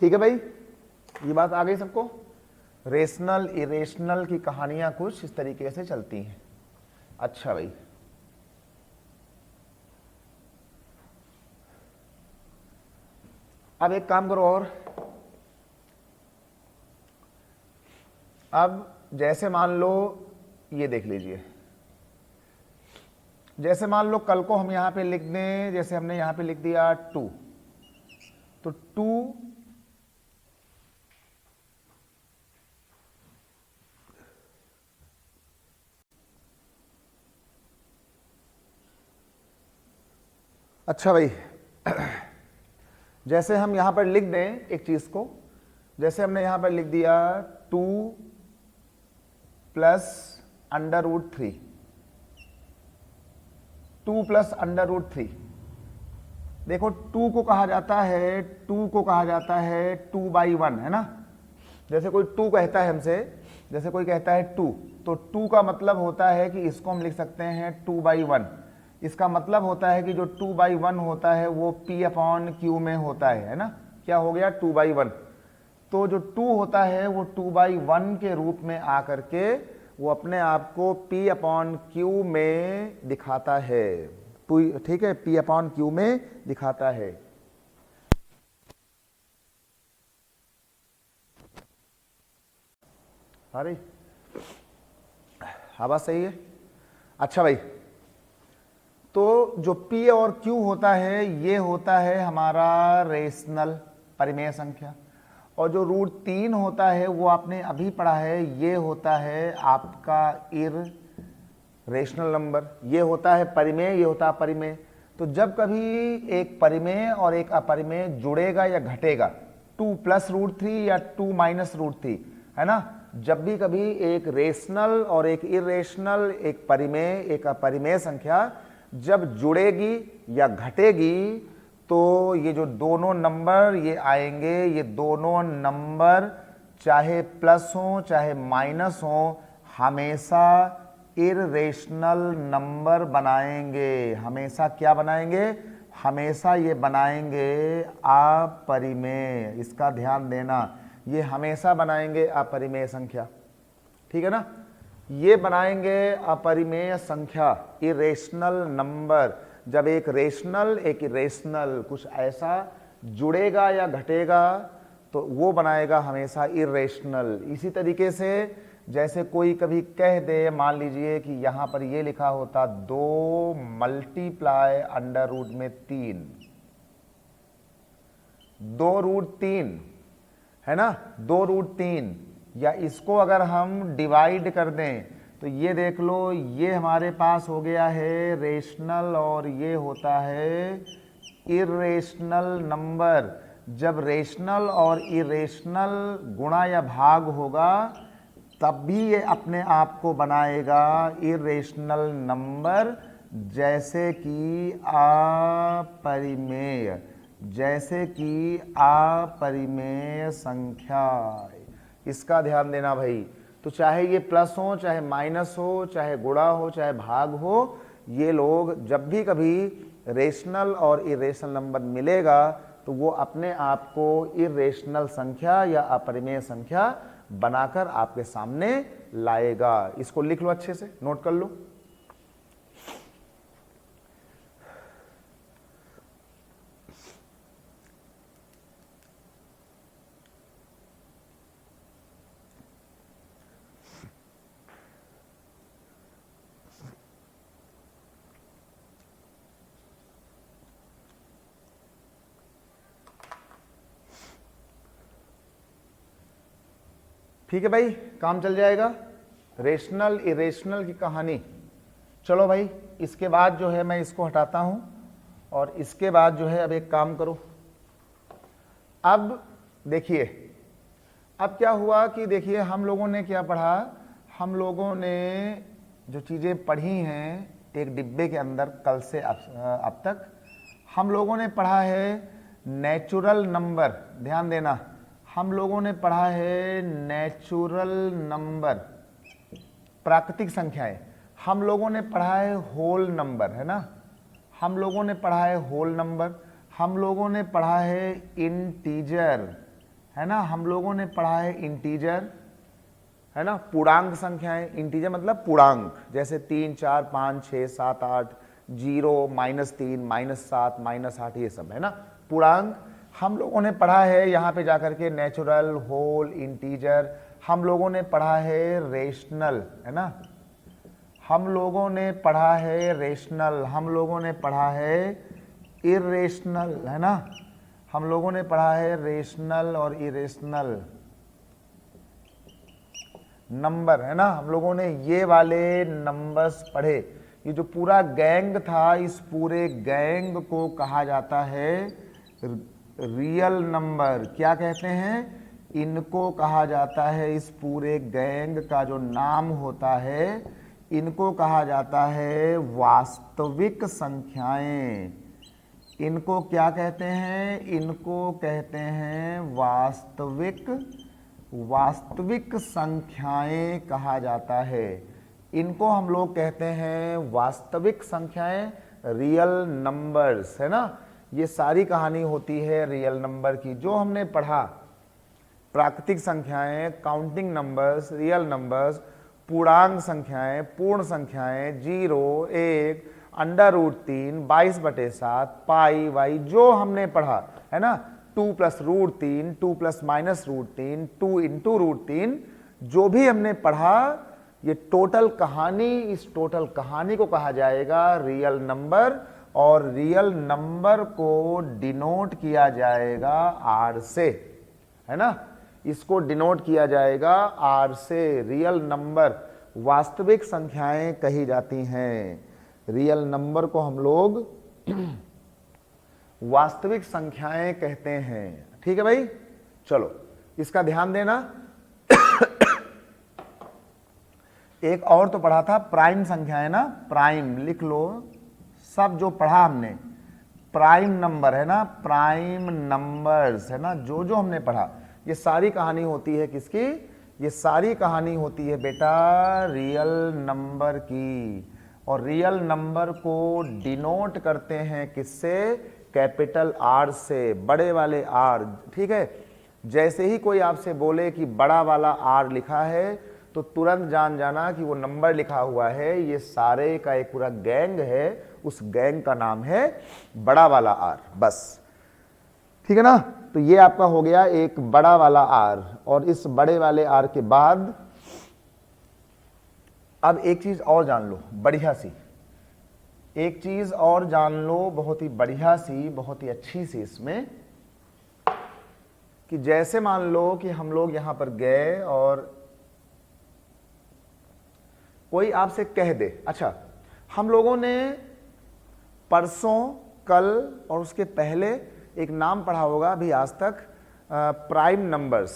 Speaker 2: ठीक है भाई, ये बात आ गई सबको। रेशनल इरेशनल की कहानियां कुछ इस तरीके से चलती हैं। अच्छा भाई, अब एक काम करो और, अब जैसे मान लो ये देख लीजिए, जैसे मान लो कल को हम यहां पे लिख दें, जैसे हमने यहां पे लिख दिया 2, तो 2 अच्छा भाई, जैसे हम यहां पर लिख दें एक चीज को, जैसे हमने यहां पर लिख दिया 2 प्लस √3, 2 प्लस √3। देखो 2 को कहा जाता है, 2 को कहा जाता है 2/1, है ना। जैसे कोई 2 कहता है हमसे, जैसे कोई कहता है 2, तो 2 का मतलब होता है कि इसको हम लिख सकते हैं 2/1। इसका मतलब होता है कि जो 2/1 होता है वो P/Q में होता है ना। क्या हो गया 2/1। तो जो 2 होता है वो 2/1 के रूप में आकर के वो अपने आप को P/Q में दिखाता है, ठीक है, P/Q में दिखाता है। अरे आवाज सही है। अच्छा भाई, तो जो P और Q होता है ये होता है हमारा रेशनल परिमेय संख्या, और जो √3 होता है वो आपने अभी पढ़ा है, ये होता है आपका इररेशनल नंबर। ये होता है परिमेय, ये होता है अपरिमेय। तो जब कभी एक परिमेय और एक अपरिमेय जुड़ेगा या घटेगा, 2 प्लस √3 या 2 माइनस √3, है ना, जब भी कभी एक रेशनल और एक इररेशनल, एक परिमेय एक अपरिमेय संख्या जब जुड़ेगी या घटेगी, तो ये जो दोनों नंबर ये आएंगे, ये दोनों नंबर चाहे प्लस हो चाहे माइनस हो, हमेशा इररेशनल नंबर बनाएंगे। हमेशा क्या बनाएंगे? हमेशा ये बनाएंगे अपरिमेय। इसका ध्यान देना, ये हमेशा बनाएंगे अपरिमेय संख्या, ठीक है ना। ये बनाएंगे अपरिमेय संख्या, इरेशनल नंबर। जब एक रेशनल एक इरेशनल कुछ ऐसा जुड़ेगा या घटेगा तो वो बनाएगा हमेशा इरेशनल। इसी तरीके से जैसे कोई कभी कह दे, मान लीजिए कि यहाँ पर ये लिखा होता 2 मल्टीप्लाई √3, 2√3, है ना, 2√3, या इसको अगर हम डिवाइड कर दें तो ये देख लो, ये हमारे पास हो गया है रेशनल और ये होता है इरेशनल नंबर। जब रेशनल और इरेशनल गुणा या भाग होगा तब भी ये अपने आप को बनाएगा इरेशनल नंबर, जैसे कि अपरिमेय, जैसे कि अपरिमेय संख्या। इसका ध्यान देना भाई। तो चाहे ये प्लस हो चाहे माइनस हो, चाहे गुणा हो चाहे भाग हो, ये लोग जब भी कभी रेशनल और इरेशनल नंबर मिलेगा तो वो अपने आप को इरेशनल संख्या या अपरिमेय संख्या बनाकर आपके सामने लाएगा। इसको लिख लो, अच्छे से नोट कर लो। ठीक है भाई, काम चल जाएगा। रेशनल इरेशनल की कहानी। चलो भाई, इसके बाद जो है मैं इसको हटाता हूं और इसके बाद जो है अब एक काम करो। अब देखिए, अब क्या हुआ कि देखिए हम लोगों ने क्या पढ़ा, हम लोगों ने जो चीज़ें पढ़ी हैं एक डिब्बे के अंदर कल से अब तक हम लोगों ने पढ़ा है नेचुरल नंबर। ध्यान देना, हम लोगों ने पढ़ा है नेचुरल नंबर, प्राकृतिक संख्याएं। हम लोगों ने पढ़ा है होल नंबर, है ना, हम लोगों ने पढ़ा है होल नंबर। हम लोगों ने पढ़ा है इंटीजर, है ना, हम लोगों ने पढ़ा है इंटीजर। है ना। पूर्णांक संख्याएं, इंटीजर मतलब पूर्णांक, जैसे 3, 4, 5, 6, 7, 8, 0, -3, -7, -8, ये सब है ना पूर्णांक। हम लोगों ने पढ़ा है यहाँ पे जाकर के नेचुरल, होल, इंटीजर, हम लोगों ने पढ़ा है रेशनल, है ना, हम लोगों ने पढ़ा है रेशनल, हम लोगों ने पढ़ा है इरेशनल, है ना, हम लोगों ने पढ़ा है रेशनल और इरेशनल नंबर, है ना, हम लोगों ने ये वाले नंबर्स पढ़े। ये जो पूरा गैंग था, इस पूरे गैंग को कहा जाता है रियल नंबर। क्या कहते हैं? इनको कहा जाता है, इस पूरे गैंग का जो नाम होता है, इनको कहा जाता है वास्तविक संख्याएं। इनको क्या कहते हैं? इनको कहते हैं वास्तविक संख्याएं कहा जाता है। इनको हम लोग कहते हैं वास्तविक संख्याएं, रियल नंबर्स, है ना। ये सारी कहानी होती है रियल नंबर की। जो हमने पढ़ा प्राकृतिक संख्याएं, काउंटिंग नंबर्स, रियल नंबर्स, पूर्णांक संख्याएं, पूर्ण संख्याएं, 0, 1, √3, 22/7, पाई, वाई, जो हमने पढ़ा है ना, 2 + √3, 2 + -√3, 2 × √3, जो भी हमने पढ़ा, ये टोटल कहानी, इस टोटल कहानी को कहा जाएगा रियल नंबर। और रियल नंबर को डिनोट किया जाएगा R से, है ना, इसको डिनोट किया जाएगा R से। रियल नंबर, वास्तविक संख्याएं कही जाती हैं। रियल नंबर को हम लोग वास्तविक संख्याएं कहते हैं। ठीक है भाई, चलो इसका ध्यान देना। एक और तो पढ़ा था प्राइम संख्याएं ना, प्राइम लिख लो सब जो पढ़ा हमने, प्राइम नंबर, है ना, प्राइम नंबर्स, है ना, जो जो हमने पढ़ा, ये सारी कहानी होती है किसकी? ये सारी कहानी होती है बेटा रियल नंबर की। और रियल नंबर को डिनोट करते हैं किससे? कैपिटल R से, बड़े वाले R। ठीक है, जैसे ही कोई आपसे बोले कि बड़ा वाला R लिखा है, तो तुरंत जान जाना कि वो नंबर लिखा हुआ है। ये सारे का एक पूरा गैंग है, उस गैंग का नाम है बड़ा वाला R, बस। ठीक है ना। तो ये आपका हो गया एक बड़ा वाला R। और इस बड़े वाले R के बाद अब एक चीज और जान लो बढ़िया सी, एक चीज और जान लो बहुत ही बढ़िया सी, बहुत ही अच्छी सी इसमें, कि जैसे मान लो कि हम लोग यहां पर गए और कोई आपसे कह दे, अच्छा हम लोगों ने परसों, कल और उसके पहले एक नाम पढ़ा होगा अभी आज तक, प्राइम नंबर्स,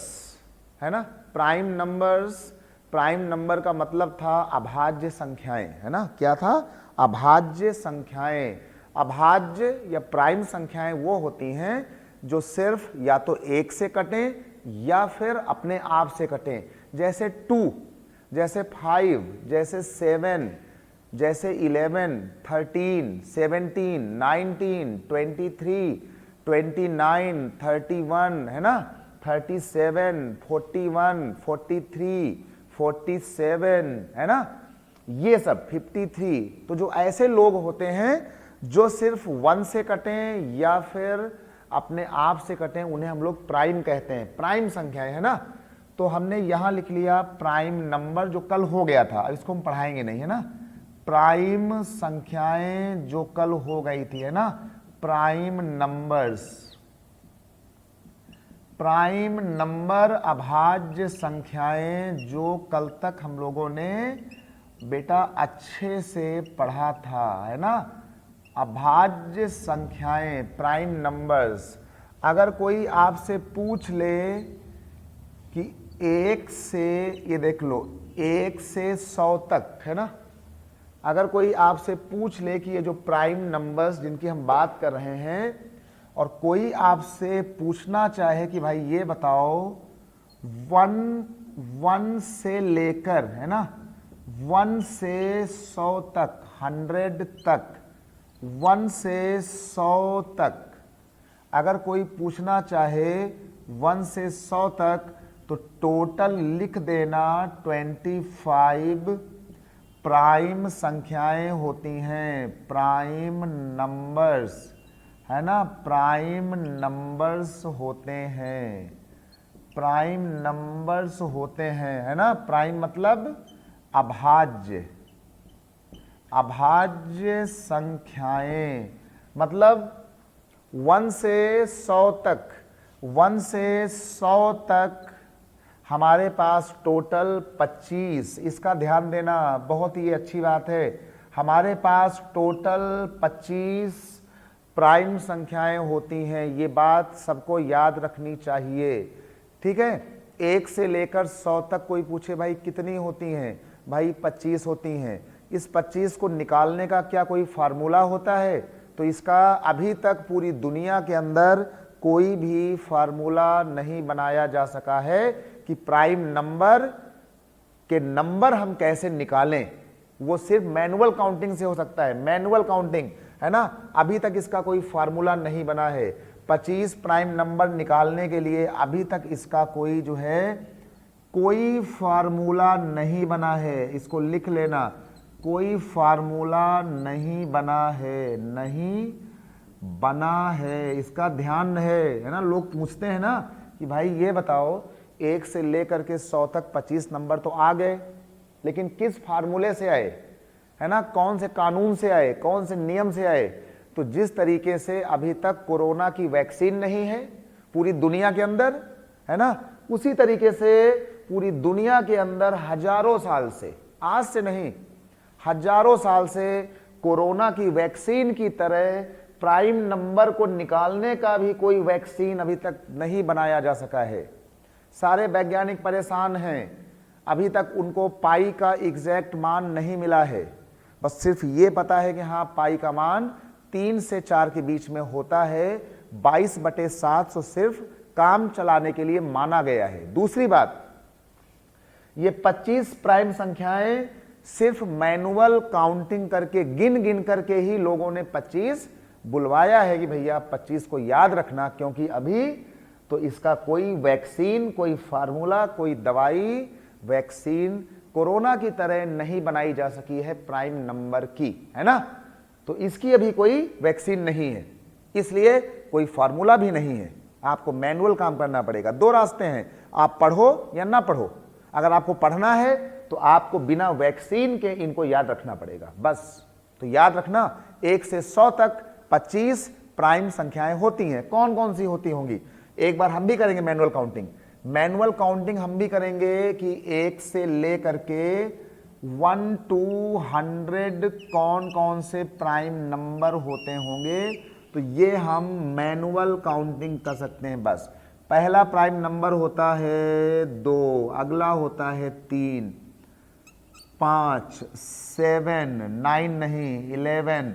Speaker 2: है ना। प्राइम नंबर्स, प्राइम नंबर का मतलब था अभाज्य संख्याएं, है ना। क्या था? अभाज्य संख्याएं। अभाज्य या प्राइम संख्याएं वो होती हैं जो सिर्फ या तो 1 से कटें या फिर अपने आप से कटें। जैसे 2, जैसे 5, जैसे 7, जैसे 11, 13, 17, 19, 23, 29, 31, है ना, 37, 41, 43, 47, है ना, ये सब 53। तो जो ऐसे लोग होते हैं जो सिर्फ 1 से कटें या फिर अपने आप से कटें, उन्हें हम लोग प्राइम कहते हैं, प्राइम संख्याएं, है ना। तो हमने यहां लिख लिया प्राइम नंबर, जो कल हो गया था, अब इसको हम पढ़ाएंगे नहीं, है ना। प्राइम संख्याएं जो कल हो गई थी, है ना, प्राइम नंबर्स। प्राइम नंबर अभाज्य संख्याएं जो कल तक हम लोगों ने बेटा अच्छे से पढ़ा था, है ना। अभाज्य संख्याएं, प्राइम नंबर्स। अगर कोई आपसे पूछ ले कि 1 से, ये देख लो, 1 से 100 तक, है ना, अगर कोई आपसे पूछ ले कि ये जो प्राइम नंबर्स जिनकी हम बात कर रहे हैं, और कोई आपसे पूछना चाहे कि भाई ये बताओ 1 से लेकर, है ना, 1 से 100 तक, 100 तक, 1 से 100 तक, अगर कोई पूछना चाहे 1 से 100 तक, तो टोटल लिख देना 25 प्राइम संख्याएं होती हैं, प्राइम नंबर्स, है ना, प्राइम नंबर्स होते हैं, प्राइम नंबर्स होते हैं, है ना। प्राइम मतलब अभाज्य, अभाज्य संख्याएं, मतलब 1 से 100 तक, 1 से 100 तक हमारे पास टोटल 25, इसका ध्यान देना, बहुत ही अच्छी बात है। हमारे पास टोटल 25 प्राइम संख्याएं होती हैं, ये बात सबको याद रखनी चाहिए, ठीक है। 1 से लेकर 100 तक कोई पूछे भाई कितनी होती हैं, भाई 25 होती हैं। इस 25 को निकालने का क्या कोई फार्मूला होता है? तो इसका अभी तक पूरी दुनिया के अंदर कोई भी फार्मूला नहीं बनाया जा सका है कि प्राइम नंबर के नंबर हम कैसे निकालें। वो सिर्फ मैनुअल काउंटिंग से हो सकता है, मैनुअल काउंटिंग, है ना। अभी तक इसका कोई फार्मूला नहीं बना है। 25 प्राइम नंबर निकालने के लिए अभी तक इसका कोई जो है कोई फार्मूला नहीं बना है, इसको लिख लेना, कोई फार्मूला नहीं बना है, नहीं बना है, इसका ध्यान है ना। लोग पूछते हैं ना कि भाई ये बताओ 1 से लेकर के 100 तक 25 नंबर तो आ गए, लेकिन किस फार्मूले से आए, है ना, कौन से कानून से आए, कौन से नियम से आए। तो जिस तरीके से अभी तक कोरोना की वैक्सीन नहीं है पूरी दुनिया के अंदर, है ना, उसी तरीके से पूरी दुनिया के अंदर हजारों साल से, आज से नहीं, हजारों साल से कोरोना की वैक्सीन की तरह प्राइम नंबर को निकालने का भी कोई वैक्सीन अभी तक नहीं बनाया जा सका है। सारे वैज्ञानिक परेशान हैं, अभी तक उनको पाई का एग्जैक्ट मान नहीं मिला है। बस सिर्फ ये पता है कि हाँ पाई का मान 3 से 4 के बीच में होता है। 22/700 सिर्फ काम चलाने के लिए माना गया है। दूसरी बात, ये 25 प्राइम संख्याएं सिर्फ मैनुअल काउंटिंग करके गिन गिन करके ही लोगों ने 25 बुलवाया है कि भैया 25 को याद रखना, क्योंकि अभी तो इसका कोई वैक्सीन, कोई फार्मूला, कोई दवाई, वैक्सीन कोरोना की तरह नहीं बनाई जा सकी है प्राइम नंबर की, है ना। तो इसकी अभी कोई वैक्सीन नहीं है, इसलिए कोई फार्मूला भी नहीं है, आपको मैनुअल काम करना पड़ेगा। 2 रास्ते हैं, आप पढ़ो या ना पढ़ो। अगर आपको पढ़ना है तो आपको बिना वैक्सीन के इनको याद रखना पड़ेगा, बस। तो याद रखना 1 से 100 तक 25 प्राइम संख्याएं होती हैं। कौन कौन सी होती होंगी, एक बार हम भी करेंगे मैनुअल काउंटिंग। मैनुअल काउंटिंग हम भी करेंगे कि 1 से लेकर के 1 to 100 कौन कौन से प्राइम नंबर होते होंगे, तो ये हम मैनुअल काउंटिंग कर सकते हैं। बस पहला प्राइम नंबर होता है 2, अगला होता है 3, 5, 7, 9 नहीं, 11,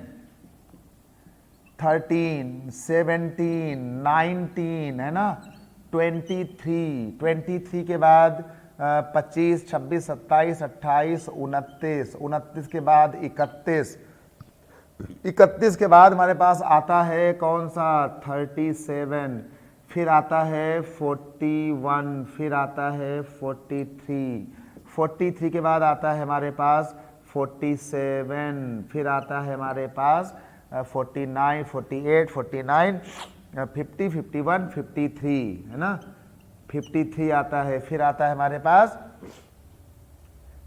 Speaker 2: 13, 17, 19, है ना, 23 के बाद 25, 26, 27, 28, 29, 29 के बाद 31, 31 के बाद हमारे पास आता है कौन सा 37, फिर आता है 41, फिर आता है 43, 43 के बाद आता है हमारे पास 47, फिर आता है हमारे पास 49, 48, 49, 50, 51, 53, है ना, 53 आता है। फिर आता है हमारे पास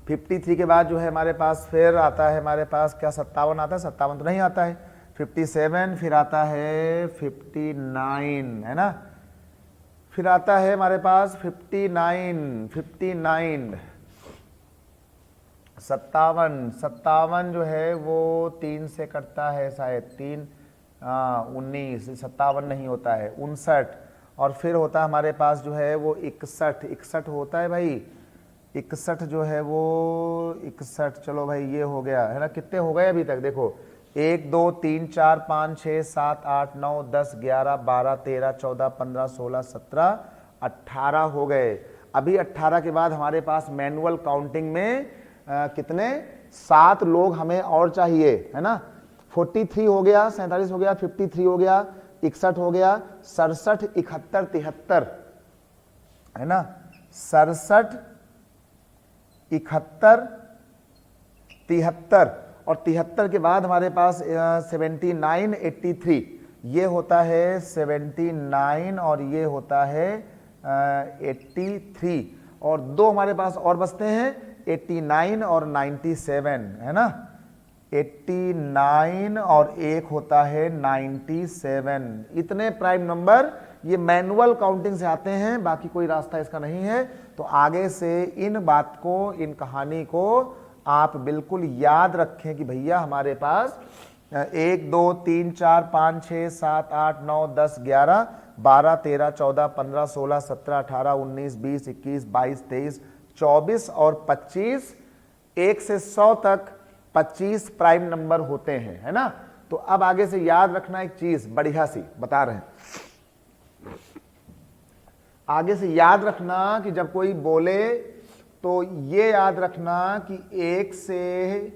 Speaker 2: 53 के बाद जो है हमारे पास फिर आता है हमारे पास क्या 57 आता है, 57 तो नहीं आता है, 57, फिर आता है 59, है ना, फिर आता है हमारे पास 59, 57 जो है वो 3 से कटता है शायद, 3, 19, 57 नहीं होता है, 59, और फिर होता है हमारे पास जो है वो 61 होता है भाई, 61 जो है वो 61, चलो भाई ये हो गया, है ना। कितने हो गए अभी तक देखो, 1, 2, 3, 4, 5, 6, 7, 8, 9, 10, 11, 12, 13, 14, 15, 16, 17, 18 हो गए। अभी 18 के बाद हमारे पास मैनुअल काउंटिंग में कितने 7 लोग हमें और चाहिए, है ना। 43 हो गया, 47 हो गया, 53 हो गया, 61 हो गया, 67, 71, 73, है ना, 67, 71, 73 और 73 के बाद हमारे पास 79, 83, ये होता है 79 और ये होता है 83 और दो हमारे पास और बचते हैं 89 और 97, है ना। 89 और एक होता है 97। इतने प्राइम नंबर ये मैनुअल काउंटिंग से आते हैं, बाकी कोई रास्ता इसका नहीं है। तो आगे से इन बात को, इन कहानी को आप बिल्कुल याद रखें कि भैया हमारे पास 1 2 3 4 5 6 7 8 9 10 11 12 13 14 15 16 17 18 19 20 21 22 23 24 और 25, 1 से 100 तक 25 प्राइम नंबर होते हैं, है ना। तो अब आगे से याद रखना एक चीज बढ़िया सी बता रहे हैं। आगे से याद रखना कि जब कोई बोले तो ये याद रखना कि 1 से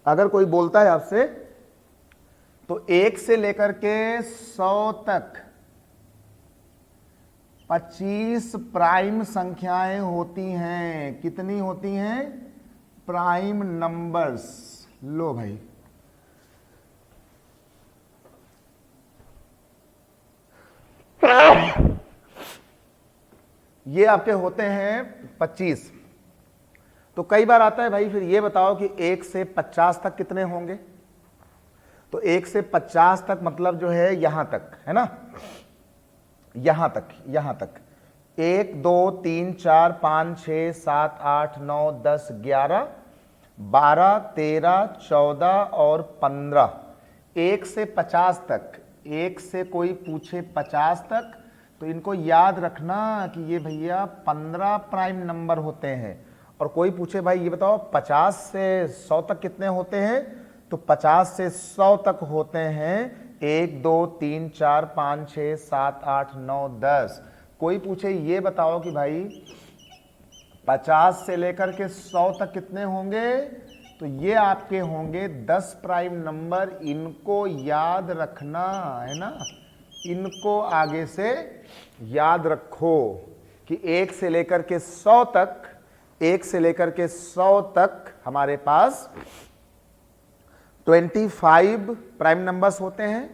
Speaker 2: अगर कोई बोलता है आपसे तो 1 से लेकर के 100 तक 25 प्राइम संख्याएं होती हैं। कितनी होती हैं? Prime numbers. लो भाई, ये आपके होते हैं 25। तो कई बार आता है भाई फिर ये बताओ कि 1 से 50 तक कितने होंगे। तो 1 से 50 तक मतलब जो है यहां तक, है ना, यहां तक 1 2 3 4 5 6 7 8 9 10 11 12 13 14 और 15। 1 से 50 तक, 1 से कोई पूछे 50 तक तो इनको याद रखना कि ये भैया 15 प्राइम नंबर होते हैं। और कोई पूछे भाई ये बताओ 50 से 100 तक कितने होते हैं, तो 50 से 100 तक होते हैं 1 2 3 4 5 6 7 8 9 10। कोई पूछे ये बताओ कि भाई 50 से लेकर के 100 तक कितने होंगे, तो ये आपके होंगे 10 प्राइम नंबर। इनको याद रखना है ना, इनको आगे से याद रखो कि 1 से लेकर के 100 तक, 1 से लेकर के 100 तक हमारे पास 25 प्राइम नंबर्स होते हैं।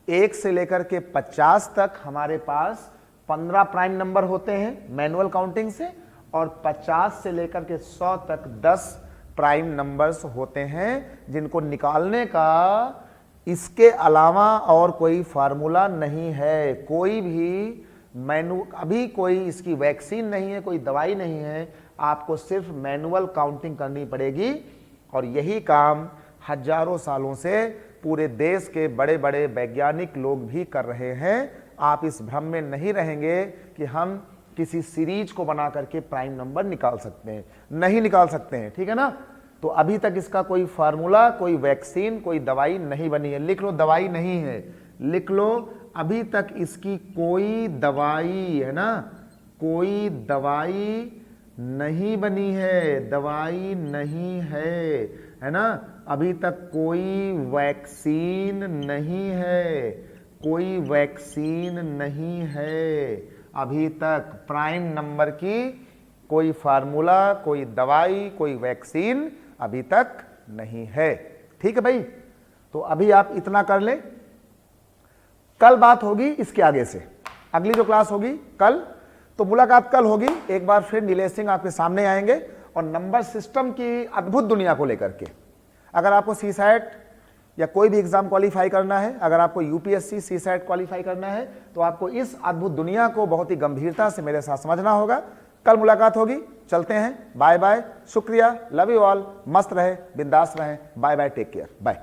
Speaker 2: 1 से लेकर के 50 तक हमारे पास 15 प्राइम नंबर होते हैं मैनुअल काउंटिंग से, और 50 से लेकर के 100 तक 10 प्राइम नंबर्स होते हैं जिनको निकालने का इसके अलावा और कोई फार्मूला नहीं है। कोई भी अभी कोई इसकी वैक्सीन नहीं है, कोई दवाई नहीं है, आपको सिर्फ मैनुअल काउंटिंग करनी पड़ेगी। और यही काम हजारों सालों से पूरे देश के बड़े बड़े वैज्ञानिक लोग भी कर रहे हैं। आप इस भ्रम में नहीं रहेंगे कि हम किसी सीरीज को बना करके प्राइम नंबर निकाल सकते हैं, नहीं निकाल सकते हैं, ठीक है ना। तो अभी तक इसका कोई फार्मूला, कोई वैक्सीन, कोई दवाई नहीं बनी है। लिख लो, दवाई नहीं है, लिख लो, अभी तक इसकी कोई दवाई, है ना, कोई दवाई नहीं बनी है, दवाई नहीं है ना। अभी तक कोई वैक्सीन नहीं है, कोई वैक्सीन नहीं है। अभी तक प्राइम नंबर की कोई फार्मूला, कोई दवाई, कोई वैक्सीन अभी तक नहीं है, ठीक है भाई। तो अभी आप इतना कर लें, कल बात होगी इसके आगे से। अगली जो क्लास होगी कल, तो मुलाकात कल होगी। एक बार फिर नीलेश सिंह आपके सामने आएंगे और नंबर सिस्टम की अद्भुत दुनिया को लेकर के। अगर आपको सीसैट या कोई भी एग्जाम क्वालिफाई करना है, अगर आपको यूपीएससी सीसैट क्वालिफाई करना है, तो आपको इस अद्भुत दुनिया को बहुत ही गंभीरता से मेरे साथ समझना होगा। कल मुलाकात होगी, चलते हैं, बाय बाय, शुक्रिया, लव यू ऑल, मस्त रहे, बिंदास रहें, bye bye, take care, bye.